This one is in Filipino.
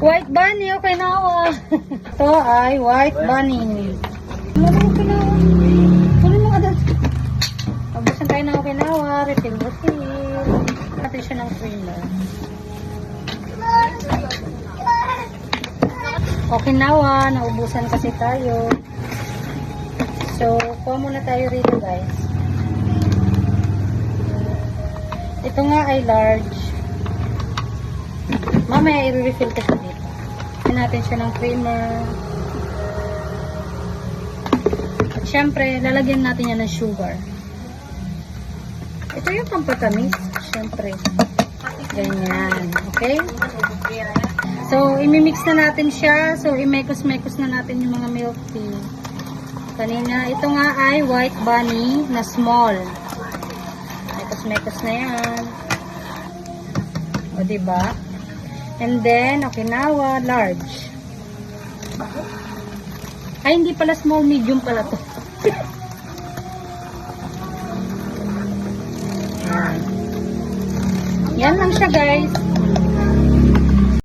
White bunny, okay na ako. Ito ay white bunny. Kunin mo ka doon. Mabusan tayo ng Okinawa, refill. Natin siya ng creamer. Okinawa, naubusan kasi tayo. So, kuha muna tayo rito guys. Ito nga ay large. Mamaya i-refill ko siya dito. Pagyan natin siya ng creamer. At syempre, lalagyan natin yan ng sugar. Ito yung pampatamis. Syempre. Ganyan. Okay? So, imimix na natin siya. So, imekos-mekos na natin yung mga milk tea. Kanina, ito nga ay white bunny na small. Mekos-mekos na yan. O, diba? And then, Okinawa, large. Ay, hindi pala small, medium pala to. Yan. Yan lang siya, guys.